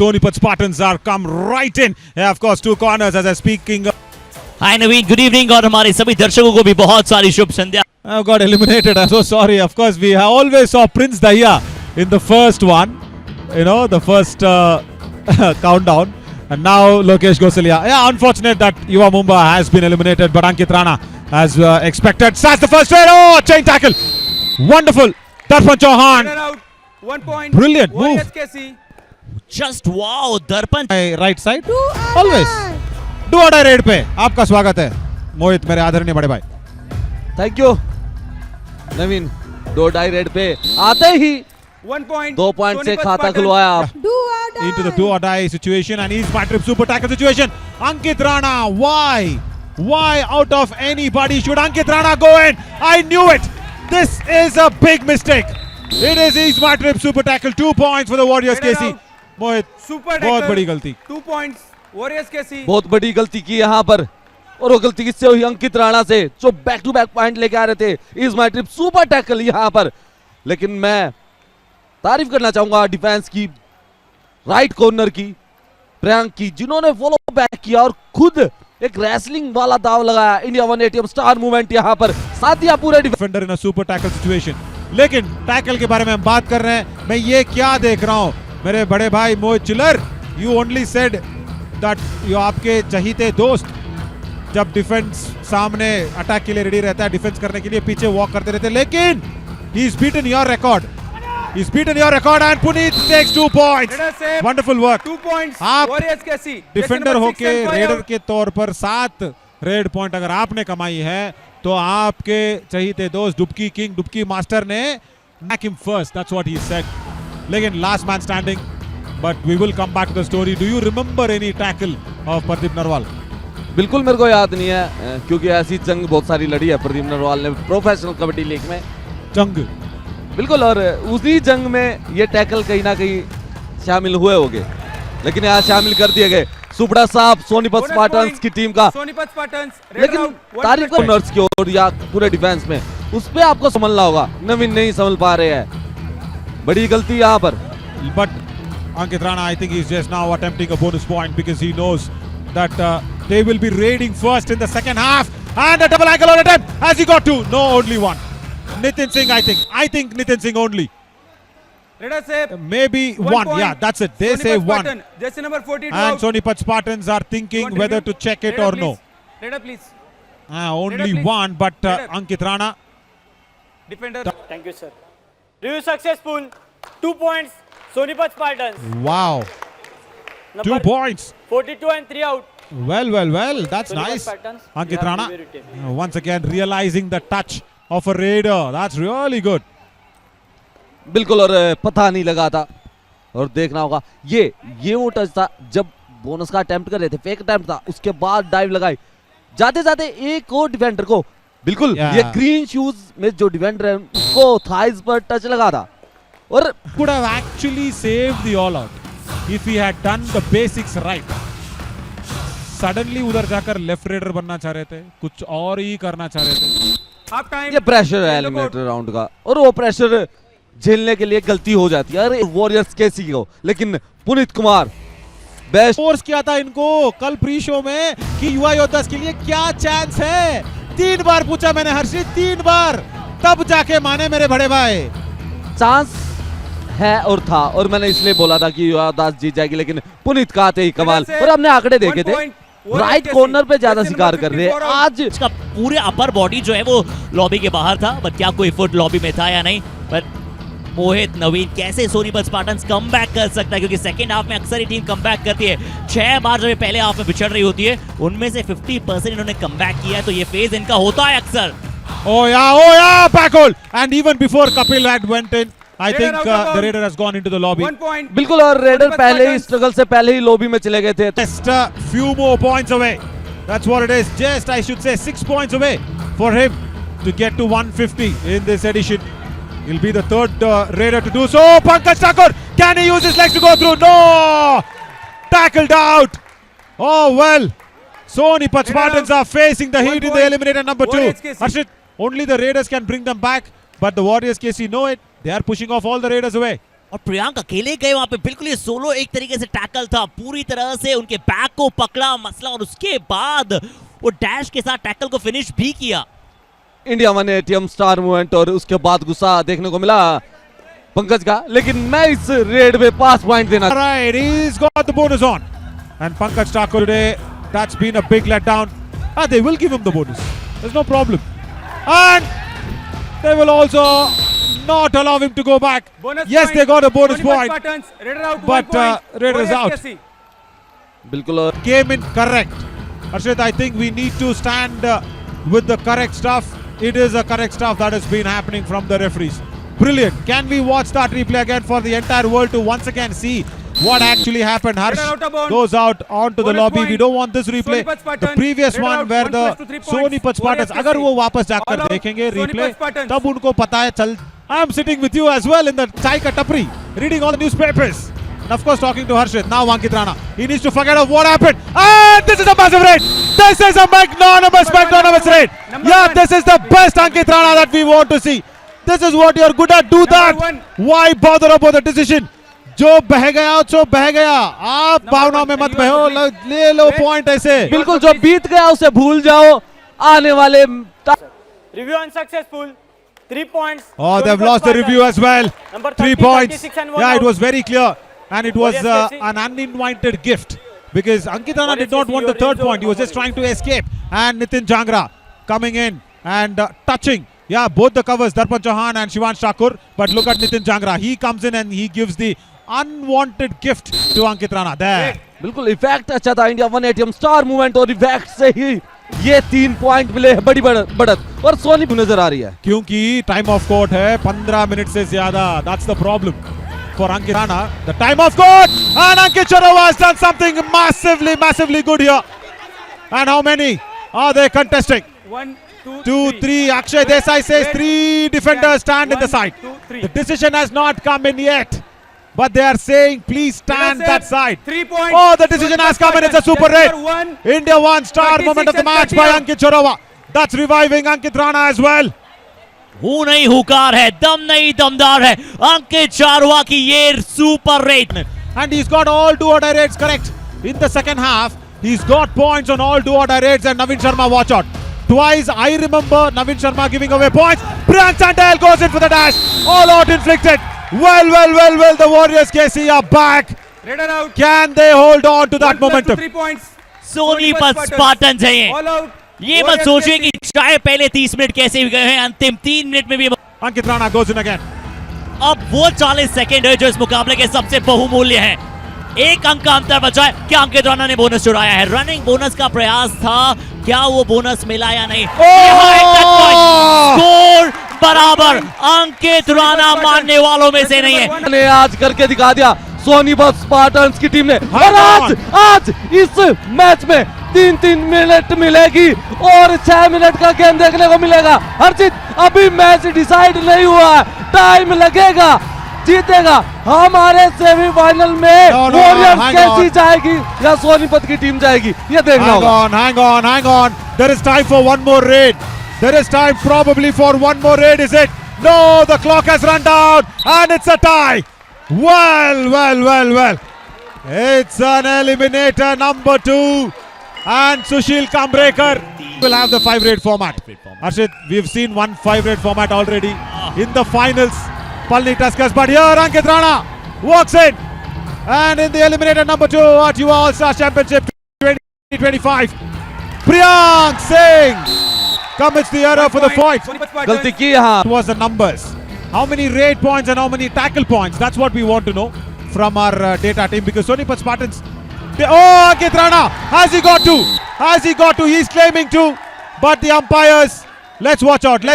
Sonipat Spartans are come right in. Yeah, of course, two corners as I'm speaking. Hi Naveen, good evening और हमारे सभी दर्शकों को भी बहुत सारी शुभ संध्या। I got eliminated. I'm so sorry. Of course, we always saw Prince Dahiya in the first one. You know, the first countdown. And now Lokesh Gosalia. Yeah, unfortunate that Yuva Mumba has been eliminated, but Ankit Rana as expected. That's the first straight. Oh, chain tackle. Wonderful. Darpan Chauhan. 1 point. Brilliant move. SKC. Just wow, दर्पण Right side. Always. Do or die raid पे आपका स्वागत है मोहित, मेरे आदरणीय बड़े भाई। Thank you नवीन। दो डाई रेड पे आते ही 1 point. 2 पॉइंट से Sonipat खाता Spartans. खुलवाया आप। Into the do or die situation, and he's my trip super tackle situation. Ankit Rana, why? Why out of anybody should Ankit Rana go in? I knew it. This is a big mistake. It is his my trip super tackle. 2 points for the Warriors. Get it KC. out. Mohit, Super बहुत tackle. बड़ी गलती। 2 points. Warriors KC. बहुत बड़ी गलती की यहाँ पर, और वो गलती किससे हुई? अंकित राणा से, जो बैक टू बैक पॉइंट लेके आ रहे थे। Is my trip super tackle यहाँ पर। लेकिन मैं तारीफ करना चाहूंगा डिफेंस की, राइट कॉर्नर की, प्रियांक की, जिन्होंने फॉलो बैक किया और खुद एक रेसलिंग वाला दाव लगाया। इंडिया 180 स्टार मूवमेंट यहाँ पर, साथ ही पूरे defender in a super tackle situation. लेकिन टैकल के बारे में हम बात कर रहे हैं, मैं ये क्या देख रहा हूं मेरे बड़े भाई मोहित चिल्लर। यू ओनली सेड दैट यो आपके चहीते दोस्त जब डिफेंस सामने अटैक के लिए रेडी रहता है, डिफेंस करने के लिए पीछे वॉक करते रहते हैं, लेकिन he is beaten your record. He's beaten your record and Puneet takes 2 points. Wonderful work. 2 points. आप Warriors KC. डिफेंडर होके रेडर के तौर पर 7 रेड पॉइंट अगर आपने कमाई है, तो आपके चहीते दोस्त डुबकी किंग, डुबकी मास्टर ने back him first. That's what he said. लेकिन last man standing. But we will come back to the story. Do you remember any tackle of Pradeep Narwal? बिल्कुल मेरे को याद नहीं है, क्योंकि ऐसी जंग बहुत सारी लड़ी है प्रदीप नरवाल ने प्रोफेशनल कबड्डी लीग में। जंग बिल्कुल, और उसी जंग में ये टैकल कहीं ना कहीं शामिल हुए होंगे, लेकिन यहाँ शामिल कर दिए गए। सुपड़ा साहब सोनीपत स्पार्टन्स की टीम का। सोनीपत स्पार्टन्स। लेकिन तारीफ को नर्स की ओर या पूरे डिफेंस में, उस पे आपको संभलना होगा। नवीन नहीं संभल पा रहे हैं, बड़ी गलती यहाँ पर। But Ankit Rana, I think he's just now attempting a bonus point because he knows that they will be raiding first in the second half. And a double ankle on attempt. Has he got 2? No, only 1. Nitin Singh, I think. I think Nitin Singh only. Raiders say Maybe 1. point. Yeah, that's it. They say 1. Jersey number 42. And Sonipat Spartans are thinking whether to check it or no. Raider please. Only please. 1, but Raider. Ankit Rana. Defender. Thank you, sir. Review successful. 2 points. Sonipat Spartans. Wow. 2 Number points. 42 and 3 out. Well. That's Sonipat nice. Spartans. Ankit You have Rana very tame. once again realizing the touch of a raider. That's really good. बिल्कुल, और पता नहीं लगा था। और देखना होगा, ये वो टच था जब बोनस का अटेम्प्ट कर रहे थे, फेक अटेम्प्ट था, उसके बाद डाइव लगाई। जाते जाते एक और डिफेंडर को, बिल्कुल ये ग्रीन शूज में जो डिफेंडर है उसको थाइज पर टच लगा था। और could have actually saved the all out if he had done the basics right. Suddenly उधर जाकर लेफ्ट रेडर बनना चाह रहे थे, कुछ और ही करना चाह रहे थे। Half time. ये प्रेशर है एलिमिनेटर राउंड का, और वो प्रेशर झेलने के लिए गलती हो जाती है। अरे वॉरियर्स केसी को, लेकिन पुनीत कुमार बेस्ट फोर्स किया था इनको कल प्री शो में कि युवा योद्धास के लिए क्या चांस है। 3 बार पूछा मैंने हर्षित, 3 बार, तब जाके माने मेरे बड़े भाई। चांस है और था, और मैंने इसलिए बोला था कि युवा दास जीत जाएगी, लेकिन पुनीत का आते ही कमाल। और हमने आंकड़े देखे थे, राइट कॉर्नर पे ज्यादा शिकार कर रहे हैं आज। इसका पूरे अपर बॉडी जो है वो लॉबी के बाहर था, बट क्या कोई फुट लॉबी में था या नहीं। पर मोहित, नवीन, कैसे सोनीपत स्पार्टन्स कम बैक कर सकता है, क्योंकि सेकंड हाफ में अक्सर ही टीम कम बैक करती है। 6 बार जब ये पहले हाफ में बिछड़ रही होती है, उनमें से 50% इन्होंने कम बैक किया है, तो ये फेज इनका होता है अक्सर। Oh yeah, back hold. And even before Kapil had went in, I think the raider has gone into the lobby. 1 point. बिल्कुल, और रेडर पहले ही स्ट्रगल से पहले ही लॉबी में चले गए थे। Just a few more points away. That's what it is. Just, I should say, 6 points away for him to get to 150 in this edition. He'll be the 3rd raider to do so. Pankaj Thakur, can he use his legs to go through? No! Tackled out. Oh well. Sonipat Spartans are facing the heat in the eliminator number 2. Harshit, only the raiders can bring them back, but the Warriors KC know it. They are pushing off all the raiders away. और प्रियांक अकेले गए वहां पे, बिल्कुल ये solo एक तरीके से टैकल था, पूरी तरह से उनके बैक को पकड़ा मसला और उसके बाद वो डैश के साथ टैकल को फिनिश भी किया। इंडिया 180 स्टार मूवमेंट और उसके बाद गुस्सा देखने को मिला पंकज का, लेकिन मैं इस रेड में 5 पॉइंट देना। Right, he's got the bonus on. And Pankaj Thakur today, that's been a big letdown. They will give him the bonus. There's no problem. And they will also not allow him to go back. Bonus Yes, point. they got a bonus Sonipat point. Spartans, Raider out, But, 1 point. Raider is out. OSKC. बिल्कुल। और Came in correct. Harshit, I think we need to stand with the correct stuff. It is a correct stuff that has been happening from the referees. Brilliant. Can we watch that replay again for the entire world to once again see what actually happened? Harsh Raider out of bounds. goes out onto the Bonus lobby. point. We don't want this replay. Sonipat The Spartans, previous Raider one out, where 1 the plus to 3 points. Sonipat Spartans, OSKC. अगर वो वापस जाकर All out. देखेंगे Sonipat replay, Spartans. तब उनको पता है चल. I'm sitting with you as well in the chai ka tapri, reading all the newspapers. And of course talking to Harshit. Now Ankit Rana. He needs to forget of what happened. And this is a massive raid. This is a magnanimous raid. Number Yeah, one. this is the best Ankit Rana that we want to see. This is what you're good at. Do that. one. Why bother about the decision? जो बह गया सो बह गया. आप भावनाओं में मत बहो. ले लो पॉइंट ऐसे. बिल्कुल, जो बीत गया उसे भूल जाओ. आने वाले Review unsuccessful. 3 points. Oh, they've Sonipat lost the Spartans. review as well. Number 3 30, points. 36 and 1 Yeah, it out. was very clear. And it was Warriors FC. an uninvited gift because Ankit Rana did Warriors not FC, want the your third red point. He was zone. just trying to escape. And Nitin Jangra coming in and touching. Yeah, both the covers, Darpan Chauhan and Shivansh Thakur. But look at Nitin Jangra. He comes in and he gives the unwanted gift to Ankit Rana. There. बिल्कुल effect अच्छा था India 180 star movement और effect से ही ये 3 point मिले हैं. बड़ी बढ़त और सोनी नजर आ रही है क्योंकि टाइम ऑफ कोर्ट है 15 मिनट से ज्यादा. That's the problem for Ankit Rana. The time of court and Ankit Chorova has done something massively good here. And how many are they contesting? 1, 2, 2, 3. Akshay Desai says 3 defenders stand in the 1, side. 2, 3. The decision has not come in yet. But they are saying please stand Raider that safe. side. 3 points. Oh, the decision has come and it's a super raid. Number 1. India 1 star 36 moment of the and match 30 by out. Ankit Chorova. That's reviving Ankit Rana as well. हूं नहीं हुकार है, दम नहीं दमदार है अंकित चारवा की ये super red. And he's got all do or die raids correct. In the second half, he's got points on all do or die raids and Navin Sharma watch out. Twice I remember Navin Sharma giving away points. Priyank Chantel goes in for the dash. All out inflicted. Well, the Warriors KC are back. Raider out. Can they hold on to that 1 plus to momentum? 3 points. Sonipat Spartans है ये. All out. ये मत Warriors सोचिए KC. कि चाहे पहले 30 minute कैसे भी गए हैं, अंतिम 3 मिनट में भी Ankit Rana goes in again. अब वो 40 सेकंड है जो इस मुकाबले के सबसे बहुमूल्य हैं. एक अंक का अंतर बचा है. क्या अंकित राणा ने बोनस चुराया है? रनिंग बोनस का प्रयास था, क्या वो बोनस मिला या नहीं? स्कोर बराबर. अंकित राणा मानने वालों में से नहीं है. ने आज करके दिखा दिया सोनीपत स्पार्टन्स की टीम ने. और आज इस मैच में 3-3 मिनट मिलेगी और 6 मिनट का गेम देखने को मिलेगा. हर्षित, अभी मैच डिसाइड नहीं हुआ है, टाइम लगेगा. जीतेगा हमारे सेमीफाइनल में No, no, वॉरियर्स hang कैसी on. जाएगी या सोनीपत की टीम जाएगी, ये देखना होगा. Hang on. There is time for one more raid. There is time probably for one more raid, is it? No, the clock has run down and it's a tie. Well. It's an eliminator number 2 and Sushil Kambrekar will have the 5 raid format. Harshit, we've seen one 5 raid format already in the finals. Palni Tuskers, but here Ankit Rana walks in and in the eliminator number 2 at UA All-Star Championship 2025, Priyank Singh commits the error for the point. Sonipat Spartans. गलती की यहाँ. It was the numbers. How many raid points and how many tackle points? That's what we want to know from our data team because Sonipat Spartans. Oh, Ankit Rana! Has he got to? He's claiming to. But the umpires. Let's watch out.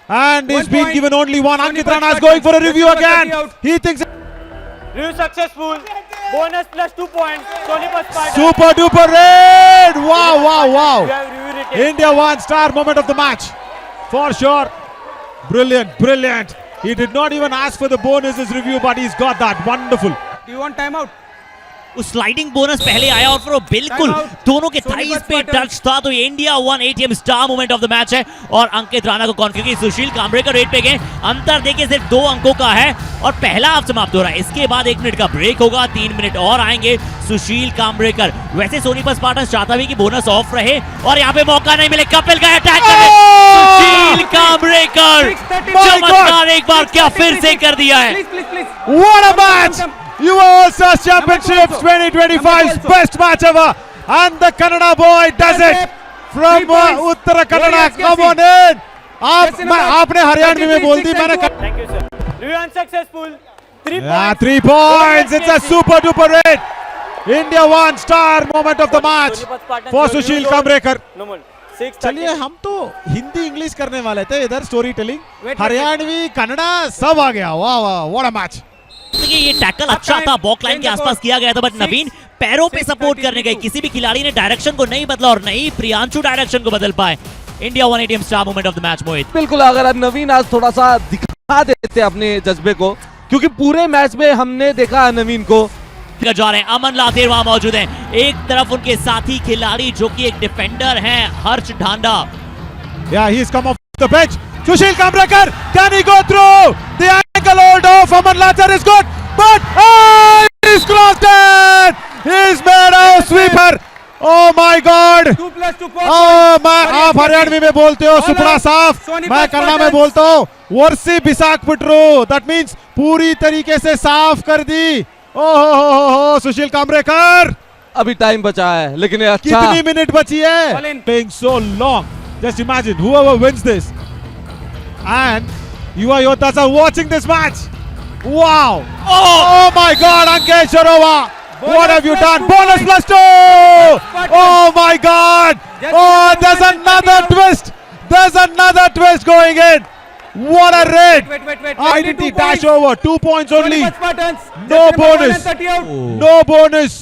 And he's 1 been point. given only one. Ankit Sonipat Rana is going for a review Spartans. again. 30 out. He thinks Review successful. Bonus plus 2 points. Sonipat Spartans. super duper raid. You Wow. have reviewed it. India 1 star moment of the match. For sure. Brilliant. He did not even ask for the bonuses review, but he's got that. Wonderful. Do you want timeout? उस sliding bonus पहले आया और फिर वो बिल्कुल Time out. दोनों के Sonipat thighs पे Spartans. टच था। तो ये India 1 ATM star moment of the match है और अंकित राणा को कौन, क्योंकि सुशील कांबळे का रेट पे गए, अंतर देखिए सिर्फ 2 अंकों का है और पहला हाफ समाप्त हो रहा है। इसके बाद 1 मिनट का ब्रेक होगा, 3 मिनट और आएंगे। सुशील कांबळेकर, वैसे सोनीपत स्पार्टन्स चाहता भी कि बोनस ऑफ रहे और यहाँ पे मौका नहीं मिले, कपिल का अटैक करने सुशील कांबळेकर 6:30 चमत्कार एक बार क्या फिर से कर दिया है। Please, please, please. What a Come, match! come, come. You All Stars Championships also. 2025's Number best match ever, and the Kannada boy does it from 3 points. Uttara Kannada. Warriors Come Casey. on in. आप Casey मैं number आपने हरियाणवी में 33, बोल दी, 6 मैंने and 2. Thank you, sir. Review unsuccessful. 3 yeah, points. 3 points. It's a Warriors super duper raid. India 1 star moment of the match Sonipat Spartans for जो सुशील lose कांबळेकर. No more. 6:30. चलिए हम तो हिंदी इंग्लिश करने वाले थे, इधर story telling wait. Haryanvi Kannada सब आ गया। वाह वाह, व्हाट अ मैच। देखिए ये टैकल अच्छा था, बॉक लाइन के आसपास किया गया था, बट नवीन पैरों पे सपोर्ट करने गए, किसी भी खिलाड़ी ने डायरेक्शन को नहीं बदला और नहीं प्रियांशु डायरेक्शन को बदल पाए। India 1 ATM star moment of the match. Mohit, बिल्कुल, अगर आज नवीन आज थोड़ा सा दिखा देते अपने जज्बे को, क्योंकि पूरे मैच में हमने देखा नवीन को जा रहे हैं, अमन लातेर वहां मौजूद हैं, एक तरफ उनके साथी खिलाड़ी जो कि एक डिफेंडर हैं हर्ष Dhanda. Yeah, he's come off the bench. Sushil Kamrekar, can he go through? The ankle hold of Aman Lathar is good, but he's crossed it. He's made a sweeper. Oh my God. 2 plus 2 points. आप हरियाणवी में बोलते हो सुपड़ा साफ, मैं कन्नड़ा में बोलता हूँ वर्सी बिसाक पुटरू। That means पूरी तरीके से साफ कर दी। ओहो सुशील कामरेकर, अभी टाइम बचा है, लेकिन ये अच्छा कितनी मिनट बची है? All in. Playing so long. Just imagine whoever wins this, and Yuva Yoddhas are watching this match. Wow! Oh my God, Ankesh Sharova! What have you done? Bonus plus 2! Oh my God! Oh, there's another twist! There's another twist going in! What a raid! Wait. Identity dash over, 2 points only. Sonipat Spartans. No Just number bonus. 130 out. No bonus.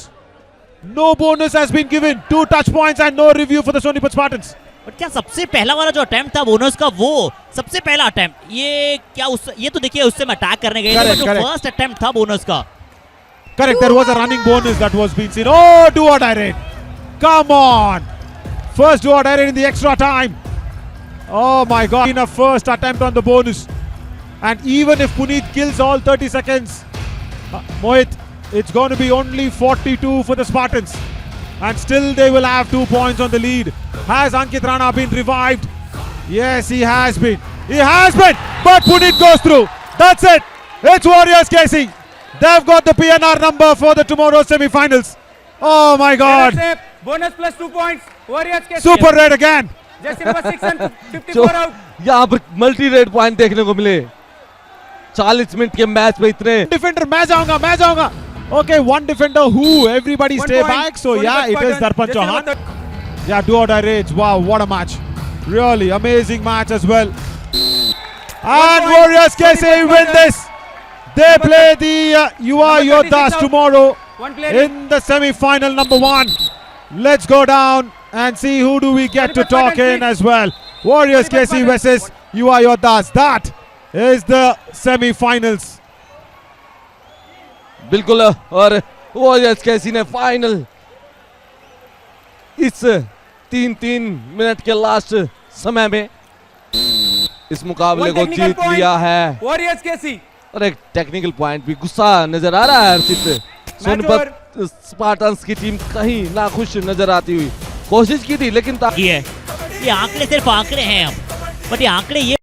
No bonus has been given. 2 touch points and no review for the Sonipat Spartans. But क्या सबसे पहला वाला जो attempt था bonus का, वो सबसे पहला अटेम्प्ट, ये क्या उस, ये तो देखिए उससे मैं अटैक करने गए थे, Correct, बट जो correct. फर्स्ट अटेम्प्ट था बोनस का, Correct, there was a running bonus that was being seen. Oh, do or die raid. Come on. First do or die raid in the extra time. Oh my God. In a first attempt on the bonus. And even if Puneet kills all 30 seconds, Mohit, it's going to be only 42 for the Spartans. And still they will have 2 points on the lead. Has Ankit Rana been revived? Yes, he has been. He has been. But Puneet goes through. That's it. It's Warriors Casey. They've got the PNR number for the tomorrow semi-finals. Oh my God. Safe. Bonus plus 2 points. Warriors Casey. Super raid again. Just number 6 and जो 54 out. यहाँ पर multi red point देखने को मिले 40 minute के match में इतने। Defender, मैं जाऊंगा. Okay, one defender who everybody 1 stay point. back. So Sonipat yeah, it is Spartans. Darpan Just number Chauhan. Yeah, do or die raids. Wow, what a match. Really amazing match as well. And point. Warriors Casey Sonipat win Spartans. this. They Number play the Yuva number 36 Yoddhas out. tomorrow 1 player. in the semi-final number 1. Let's go down and see who do we get to Sonipat talk Spartans, in as well. Warriors Sonipat Casey Spartans. versus Yuva Yoddhas. That is the semi-finals. बिल्कुल, और warriors कैसी ने final इस 3-3 minute के last समय में इस मुकाबले One को technical जीत point. लिया है। Warriors Casey. और एक टेक्निकल पॉइंट भी, गुस्सा नजर आ रहा है हर्षित। सोनीपत स्पार्टन्स की टीम कहीं नाखुश नजर आती हुई, कोशिश की थी लेकिन ये आंकड़े सिर्फ आंकड़े हैं, बट ये आंकड़े ये